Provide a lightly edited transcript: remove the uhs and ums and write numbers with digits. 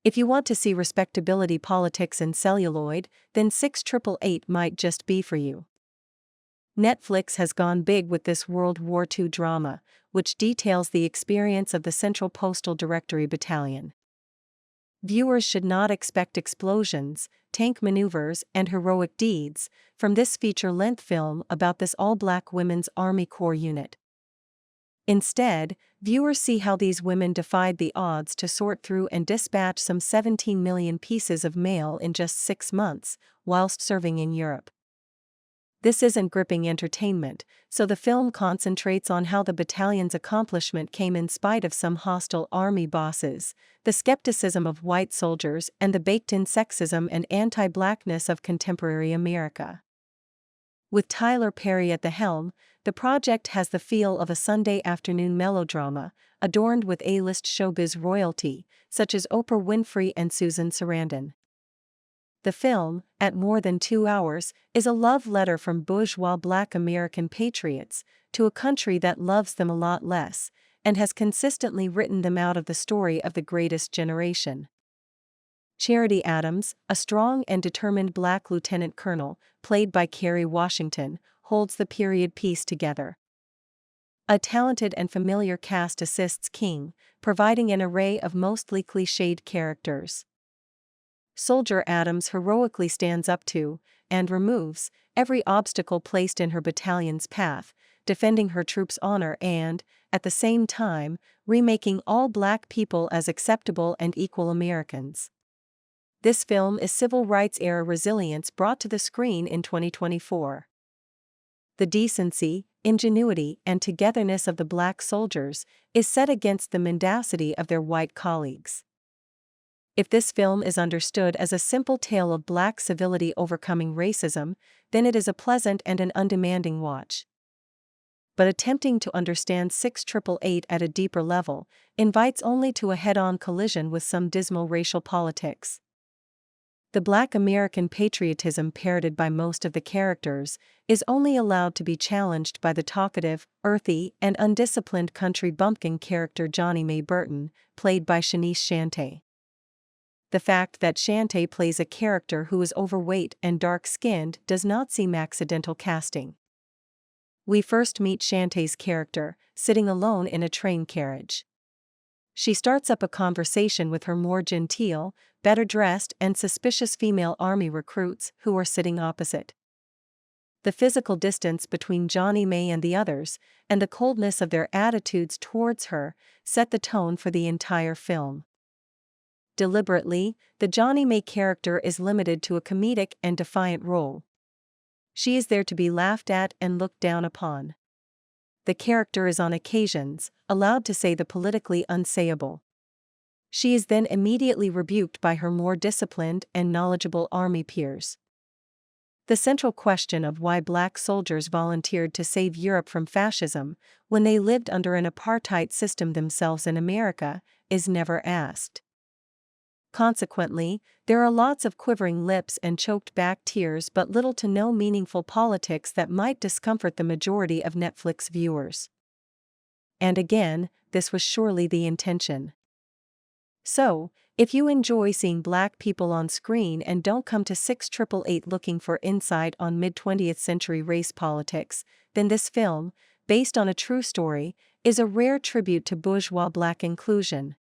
If you want to see respectability politics in celluloid, then 6888 might just be for you. Netflix has gone big with this World War II drama, which details the experience of the Central Postal Directory Battalion. Viewers should not expect explosions, tank maneuvers, and heroic deeds from this feature-length film about this all-black women's Army Corps unit. Instead, viewers see how these women defied the odds to sort through and dispatch some 17 million pieces of mail in just 6 months, whilst serving in Europe. This isn't gripping entertainment, so the film concentrates on how the battalion's accomplishment came in spite of some hostile army bosses, the skepticism of white soldiers, and the baked-in sexism and anti-blackness of contemporary America. With Tyler Perry at the helm, the project has the feel of a Sunday afternoon melodrama, adorned with A-list showbiz royalty, such as Oprah Winfrey and Susan Sarandon. The film, at more than 2 hours, is a love letter from bourgeois black American patriots to a country that loves them a lot less, and has consistently written them out of the story of the greatest generation. Charity Adams, a strong and determined black lieutenant colonel, played by Kerry Washington, holds the period piece together. A talented and familiar cast assists King, providing an array of mostly cliched characters. Soldier Adams heroically stands up to, and removes, every obstacle placed in her battalion's path, defending her troops' honor and, at the same time, remaking all black people as acceptable and equal Americans. This film is civil rights-era resilience brought to the screen in 2024. The decency, ingenuity, and togetherness of the black soldiers is set against the mendacity of their white colleagues. If this film is understood as a simple tale of black civility overcoming racism, then it is a pleasant and an undemanding watch. But attempting to understand 6888 at a deeper level invites only to a head-on collision with some dismal racial politics. The black American patriotism parroted by most of the characters is only allowed to be challenged by the talkative, earthy, and undisciplined country bumpkin character Johnny Mae Burton, played by Shanice Shante. The fact that Shante plays a character who is overweight and dark-skinned does not seem accidental casting. We first meet Shantae's character, sitting alone in a train carriage. She starts up a conversation with her more genteel, better-dressed and suspicious female army recruits who are sitting opposite. The physical distance between Johnny Mae and the others, and the coldness of their attitudes towards her, set the tone for the entire film. Deliberately, the Johnny Mae character is limited to a comedic and defiant role. She is there to be laughed at and looked down upon. The character is on occasions allowed to say the politically unsayable. She is then immediately rebuked by her more disciplined and knowledgeable army peers. The central question of why black soldiers volunteered to save Europe from fascism when they lived under an apartheid system themselves in America is never asked. Consequently, there are lots of quivering lips and choked back tears but little to no meaningful politics that might discomfort the majority of Netflix viewers. And again, this was surely the intention. So, if you enjoy seeing black people on screen and don't come to 6888 looking for insight on mid-20th century race politics, then this film, based on a true story, is a rare tribute to bourgeois black inclusion.